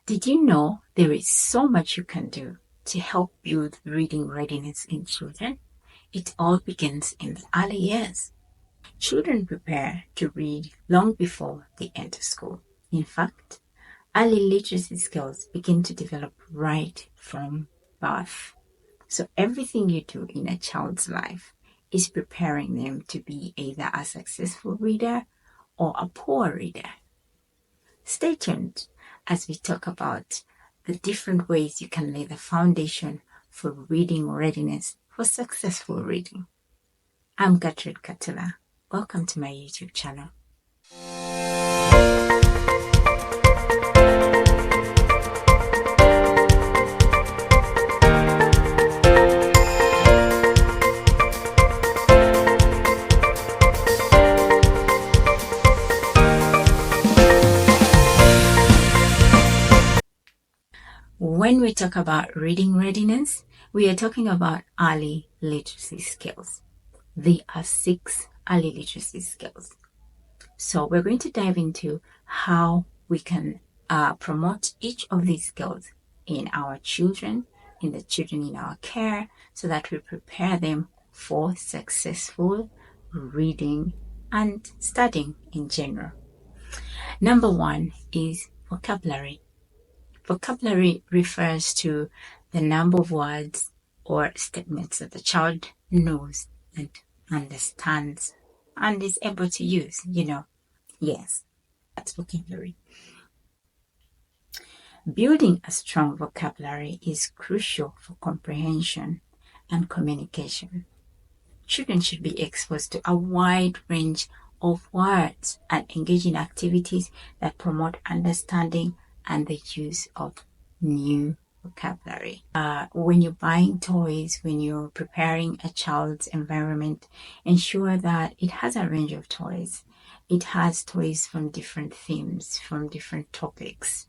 Did you know there is so much you can do to help build reading readiness in children? It all begins in the early years. Children prepare to read long before they enter school. In fact, early literacy skills begin to develop right from birth. So everything you do in a child's life is preparing them to be either a successful reader or a poor reader. Stay tuned as we talk about the different ways you can lay the foundation for reading readiness for successful reading. I'm Gertrude. Welcome to my YouTube channel. When we talk about reading readiness, we are talking about early literacy skills. There are 6 early literacy skills. So we're going to dive into how we can promote each of these skills in our children, in the children in our care, so that we prepare them for successful reading and studying in general. Number 1 is vocabulary. Vocabulary refers to the number of words or statements that the child knows and understands and is able to use, Yes, that's vocabulary. Building a strong vocabulary is crucial for comprehension and communication. Children should be exposed to a wide range of words and engage in activities that promote understanding and the use of new vocabulary. When you're buying toys, when you're preparing a child's environment, ensure that it has a range of toys. It has toys from different themes, from different topics.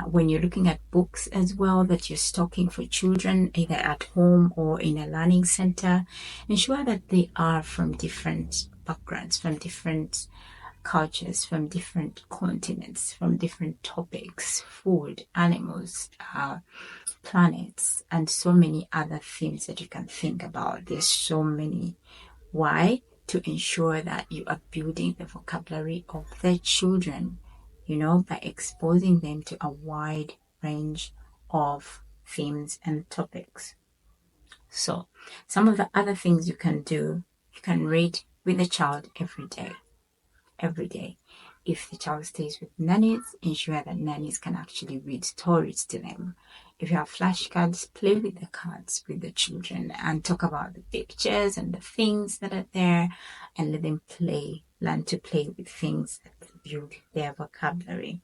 When you're looking at books as well that you're stocking for children, either at home or in a learning center, ensure that they are from different backgrounds, from different cultures, from different continents, from different topics, food, animals, planets, and so many other things that you can think about. There's so many. Why? To ensure that you are building the vocabulary of the children, by exposing them to a wide range of themes and topics. So, some of the other things you can do, you can read with the child every day. If the child stays with nannies, ensure that nannies can actually read stories to them. If you have flashcards, play with the cards with the children and talk about the pictures and the things that are there, and let them learn to play with things that build their vocabulary.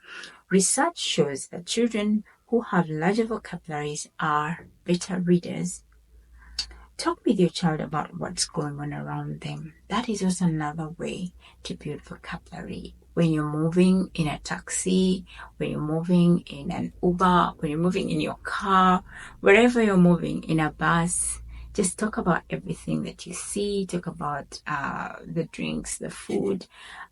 Research shows that children who have larger vocabularies are better readers. Talk with your child about what's going on around them. That is also another way to build vocabulary. When you're moving in a taxi, when you're moving in an Uber, when you're moving in your car, wherever you're moving, in a bus, just talk about everything that you see. Talk about the drinks, the food,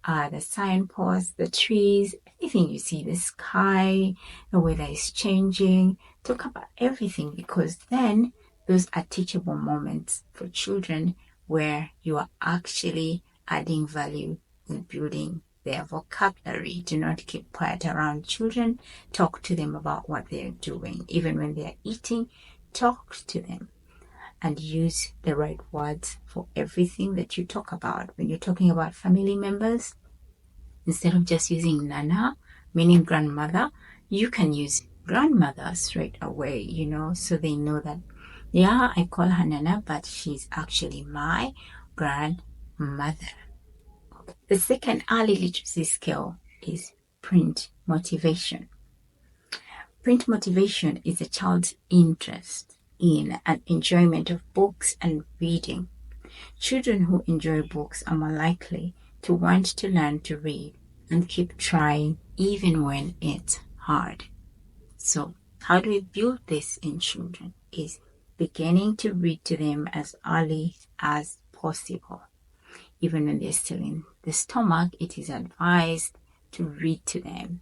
the signposts, the trees, anything you see, the sky, the weather is changing. Talk about everything, because then those are teachable moments for children where you are actually adding value in building their vocabulary. Do not keep quiet around children. Talk to them about what they're doing. Even when they're eating, talk to them and use the right words for everything that you talk about. When you're talking about family members, instead of just using Nana, meaning grandmother, you can use grandmother straight away, so they know that, yeah, I call her Nana, but she's actually my grandmother. The second early literacy skill is print motivation. Print motivation is a child's interest in and enjoyment of books and reading. Children who enjoy books are more likely to want to learn to read and keep trying even when it's hard. So, how do we build this in children? Is beginning to read to them as early as possible. Even when they're still in the stomach, it is advised to read to them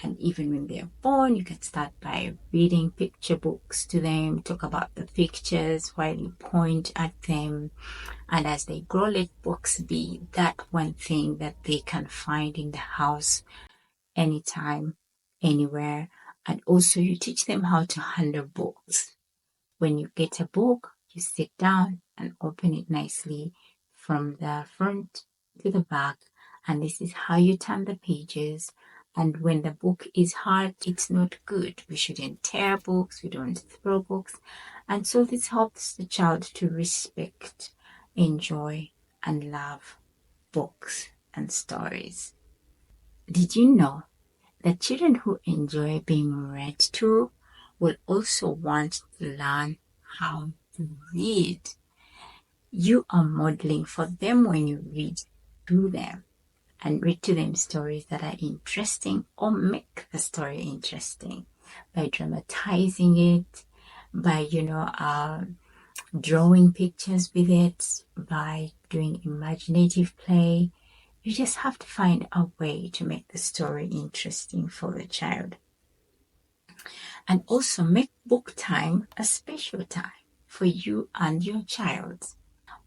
And even when they're born, you can start by reading picture books to them, talk about the pictures while you point at them. And as they grow, let books be that one thing that they can find in the house anytime, anywhere. And also you teach them how to handle books. When you get a book, you sit down and open it nicely from the front to the back. And this is how you turn the pages. And when the book is hard, it's not good. We shouldn't tear books, we don't throw books. And so this helps the child to respect, enjoy, and love books and stories. Did you know that children who enjoy being read to will also want to learn how to read? You are modeling for them when you read to them, and read to them stories that are interesting or make the story interesting by dramatizing it, by drawing pictures with it, by doing imaginative play. You just have to find a way to make the story interesting for the child. And also make book time a special time for you and your child,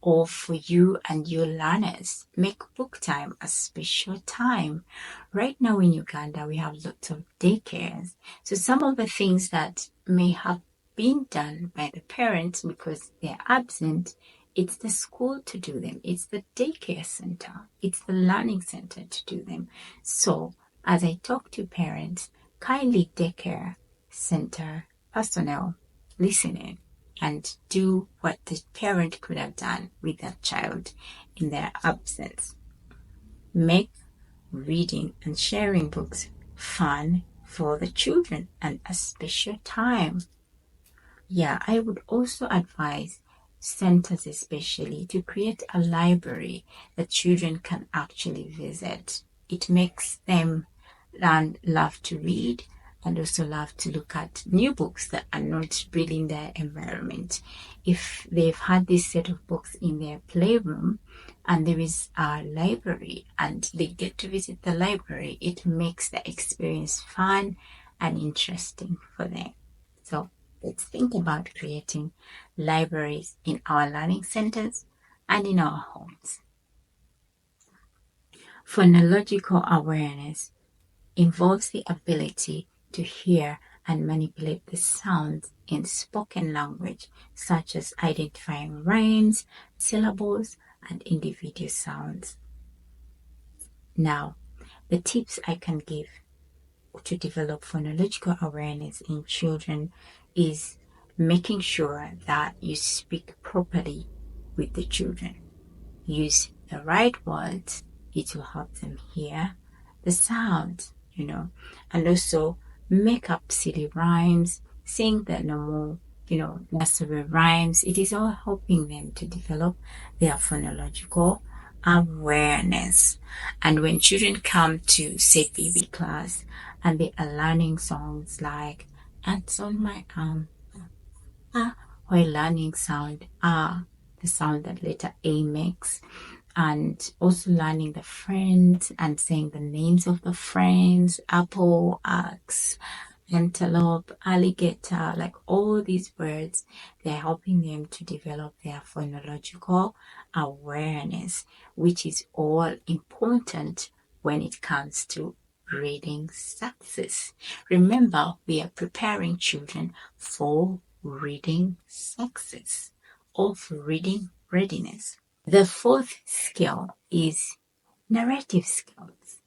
or for you and your learners. Make book time a special time. Right now in Uganda, we have lots of daycares. So some of the things that may have been done by the parents because they're absent, it's the school to do them. It's the daycare center. It's the learning center to do them. So as I talk to parents, kindly daycare center personnel listen in and do what the parent could have done with that child in their absence. Make reading and sharing books fun for the children and a special time. Yeah, I would also advise centers especially to create a library that children can actually visit. It makes them love to read and also love to look at new books that are not really in their environment. If they've had this set of books in their playroom and there is a library and they get to visit the library, it makes the experience fun and interesting for them. So let's think about creating libraries in our learning centers and in our homes. Phonological awareness involves the ability to hear and manipulate the sounds in spoken language, such as identifying rhymes, syllables, and individual sounds. Now, the tips I can give to develop phonological awareness in children is making sure that you speak properly with the children. Use the right words. It will help them hear the sounds, and also make up silly rhymes, sing the normal, nursery rhymes. It is all helping them to develop their phonological awareness. And when children come to, say, baby class, and they are learning songs like "Ants on my arm," while learning sound the sound that letter A makes, and also learning the friends and saying the names of the friends: apple, ox, antelope, alligator, like all these words. They're helping them to develop their phonological awareness, which is all important when it comes to reading success. Remember, we are preparing children for reading success or for reading readiness. The fourth skill is narrative skills.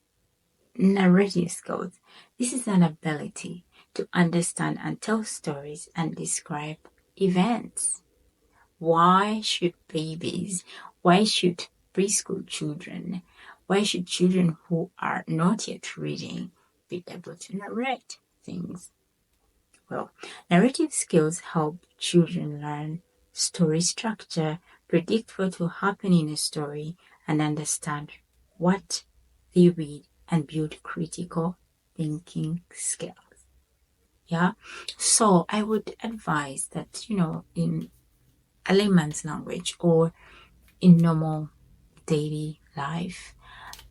Narrative skills. This is an ability to understand and tell stories and describe events. Why should preschool children, why should children who are not yet reading be able to narrate things? Well, narrative skills help children learn story structure, predict what will happen in a story, and understand what they read and build critical thinking skills. Yeah, so I would advise that, in a layman's language or in normal daily life,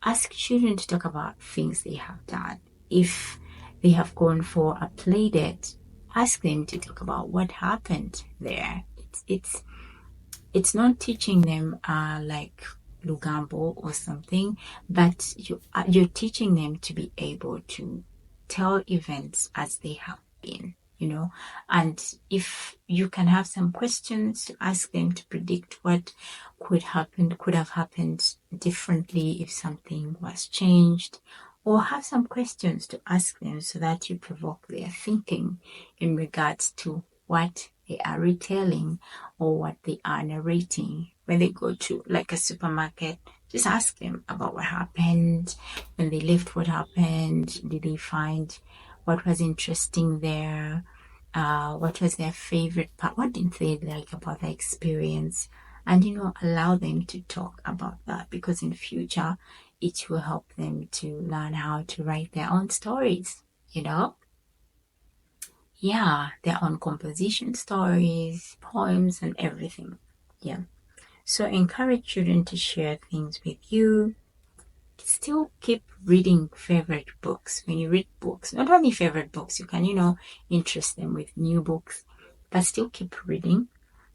ask children to talk about things they have done. If they have gone for a play date, ask them to talk about what happened there. It's not teaching them like Lugambo or something, but you're teaching them to be able to tell events as they have been, and if you can have some questions to ask them to predict what could have happened differently if something was changed, or have some questions to ask them so that you provoke their thinking in regards to what they are retelling or what they are narrating. When they go to like a supermarket, just ask them about what happened when they left. What happened? Did they find what was interesting there? What was their favorite part? What did they like about the experience? And allow them to talk about that, because in future it will help them to learn how to write their own stories. Yeah, their own composition, stories, poems, and everything. Yeah. So encourage children to share things with you. Still keep reading favorite books. When you read books, not only favorite books, you can, interest them with new books, but still keep reading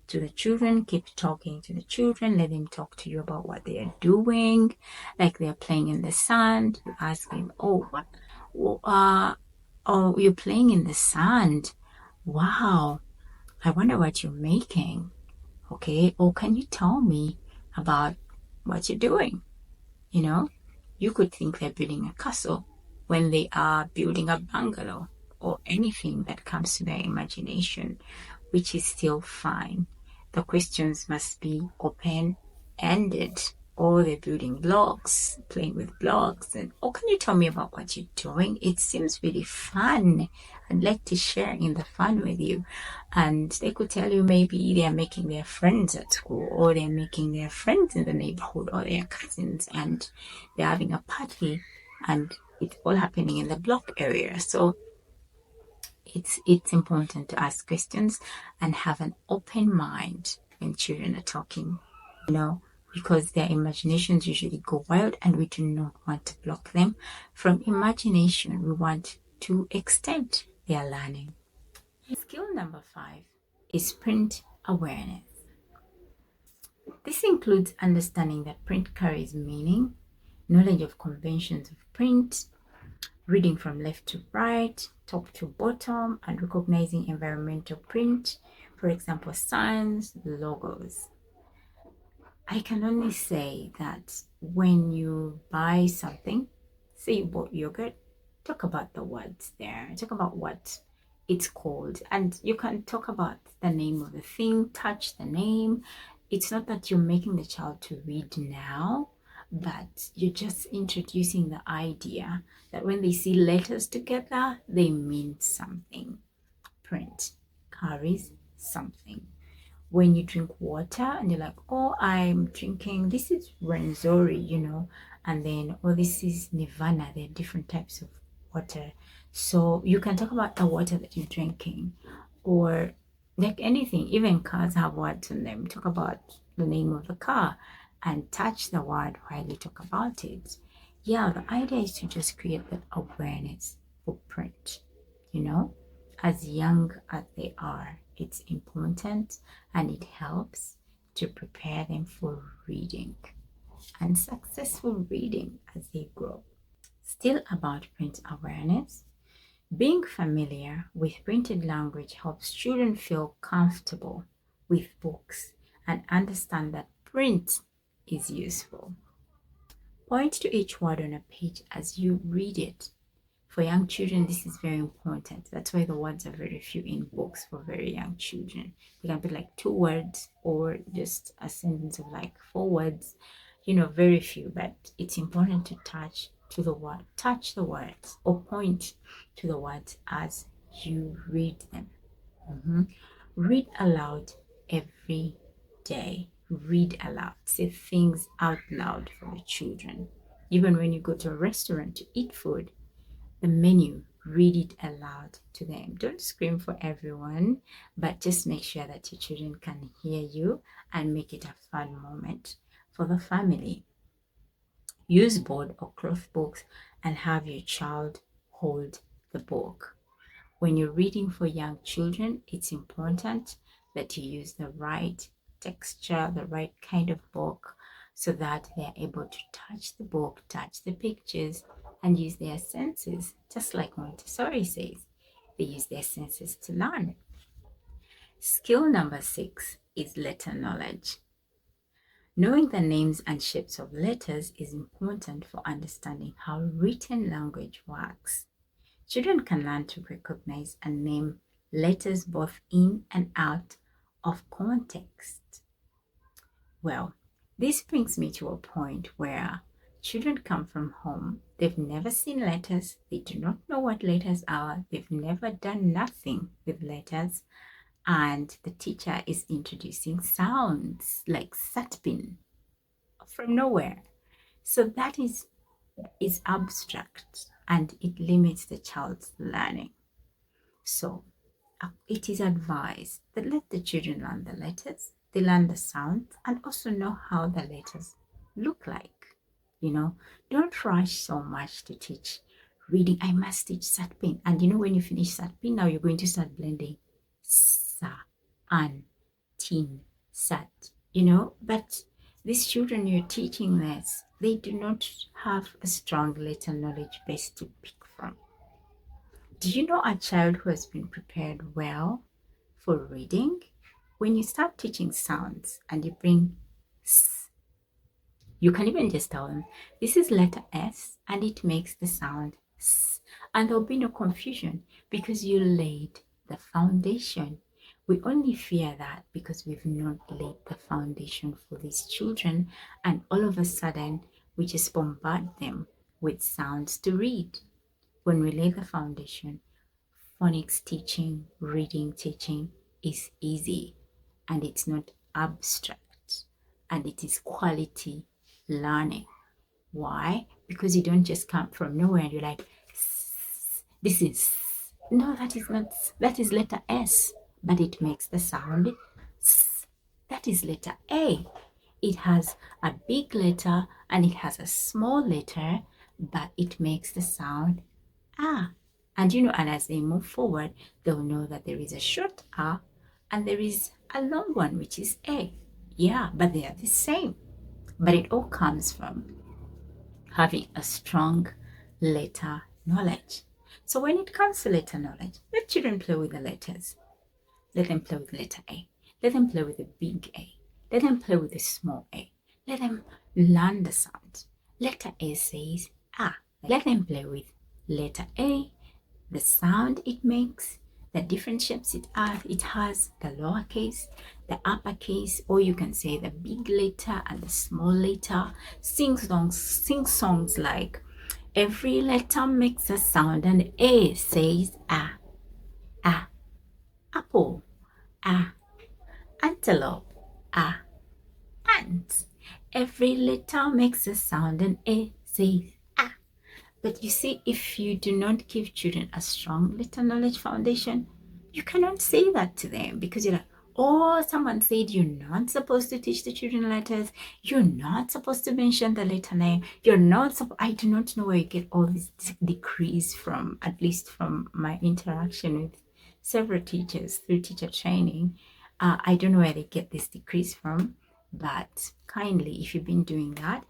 to the children, keep talking to the children, let them talk to you about what they are doing, like they're playing in the sand. You ask them, oh, you're playing in the sand. Wow, I wonder what you're making. Okay, or can you tell me about what you're doing? You could think they're building a castle when they are building a bungalow, or anything that comes to their imagination, which is still fine. The questions must be open-ended. Or they're building blocks, playing with blocks, and can you tell me about what you're doing? It seems really fun. I'd like to share in the fun with you. And they could tell you maybe they're making their friends at school, or they're making their friends in the neighborhood, or their cousins, and they're having a party, and it's all happening in the block area. So it's important to ask questions and have an open mind when children are talking, because their imaginations usually go wild, and we do not want to block them from imagination. We want to extend their learning. Skill number 5 is print awareness. This includes understanding that print carries meaning, knowledge of conventions of print, reading from left to right, top to bottom, and recognizing environmental print, for example, signs, logos. I can only say that when you buy something, say you bought yogurt, talk about the words there, talk about what it's called, and you can talk about the name of the thing, touch the name. It's not that you're making the child to read now, but you're just introducing the idea that when they see letters together, they mean something. Print carries something. When you drink water and you're like, oh, I'm drinking, this is Renzori, and then, oh, this is Nirvana. There are different types of water. So you can talk about the water that you're drinking, or like anything. Even cars have words in them. Talk about the name of the car and touch the word while you talk about it. Yeah, the idea is to just create that awareness for print, as young as they are. It's important, and it helps to prepare them for reading and successful reading as they grow. Still about print awareness, being familiar with printed language helps children feel comfortable with books and understand that print is useful. Point to each word on a page as you read it. For young children, this is very important. That's why the words are very few in books for very young children. They can be like 2 words, or just a sentence of like 4 words, very few. But it's important to touch the words, or point to the words as you read them. Read aloud every day. Read aloud. Say things out loud for the children. Even when you go to a restaurant to eat food, the menu, read it aloud to them. Don't scream for everyone, but just make sure that your children can hear you, and make it a fun moment for the family. Use board or cloth books and have your child hold the book. When you're reading for young children, it's important that you use the right texture, the right kind of book, so that they're able to touch the book, touch the pictures, and use their senses, just like Montessori says. They use their senses to learn. Skill number 6 is letter knowledge. Knowing the names and shapes of letters is important for understanding how written language works. Children can learn to recognize and name letters both in and out of context. Well, this brings me to a point where children come from home, they've never seen letters, they do not know what letters are, they've never done nothing with letters, and the teacher is introducing sounds like satpin from nowhere. So that is abstract and it limits the child's learning. So it is advised that let the children learn the letters, they learn the sounds, and also know how the letters look like. Don't rush so much to teach reading. I must teach satpin. And when you finish satpin, now you're going to start blending sa, an, tin, sat, but these children you're teaching this, they do not have a strong letter knowledge base to pick from. Do you know a child who has been prepared well for reading? When you start teaching sounds and you bring s, you can even just tell them, this is letter S and it makes the sound S. And there'll be no confusion because you laid the foundation. We only fear that because we've not laid the foundation for these children, and all of a sudden we just bombard them with sounds to read. When we lay the foundation, phonics teaching, reading teaching is easy, and it's not abstract, and it is quality learning. Why? Because you don't just come from nowhere and you're like, this is, no, that is not, that is letter S, but it makes the sound S. That is letter A. It has a big letter and it has a small letter, but it makes the sound A. And and as they move forward, they'll know that there is a short A and there is a long one, which is A. Yeah, but they are the same. But it all comes from having a strong letter knowledge. So when it comes to letter knowledge, let children play with the letters. Let them play with letter A. Let them play with the big A. Let them play with the small A. Let them learn the sound. Letter A says A. Let them play with letter A, the sound it makes, the different shapes it has, the lowercase, the uppercase, or you can say the big letter and the small letter. Sing songs like, every letter makes a sound and A says A. A. Apple. A. Antelope. A. Ant. Every letter makes a sound and A says A. But you see, if you do not give children a strong letter knowledge foundation, you cannot say that to them because you're like, oh, someone said you're not supposed to teach the children letters. You're not supposed to mention the letter name. You're not I do not know where you get all these decrees from, at least from my interaction with several teachers through teacher training. I don't know where they get these decrees from, but kindly, if you've been doing that,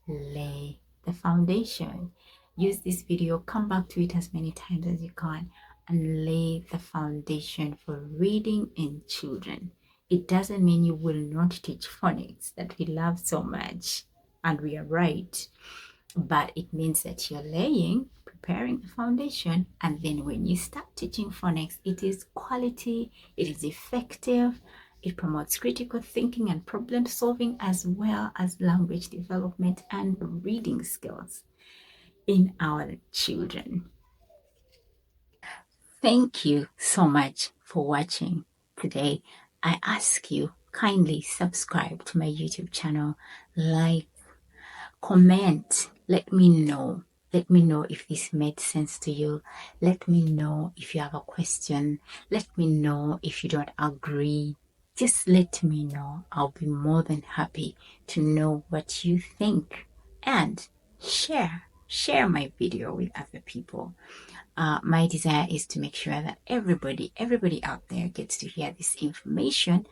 lay the foundation. Use this video, come back to it as many times as you can, and lay the foundation for reading in children. It doesn't mean you will not teach phonics that we love so much, and we are right, but it means that you're preparing the foundation, and then when you start teaching phonics, it is quality, it is effective, it promotes critical thinking and problem solving, as well as language development and reading skills in our children. Thank you so much for watching today. I ask you kindly subscribe to my YouTube channel, like, comment, let me know. Let me know if this made sense to you. Let me know if you have a question. Let me know if you don't agree. Just let me know. I'll be more than happy to know what you think. And share my video with other people. My desire is to make sure that everybody out there gets to hear this information.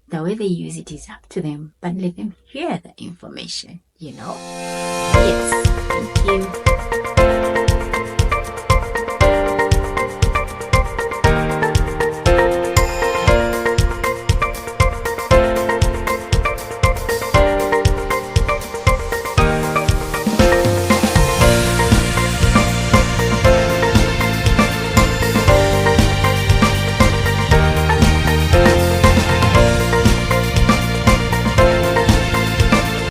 The way they use it is up to them, but let them hear the information, Yes, thank you.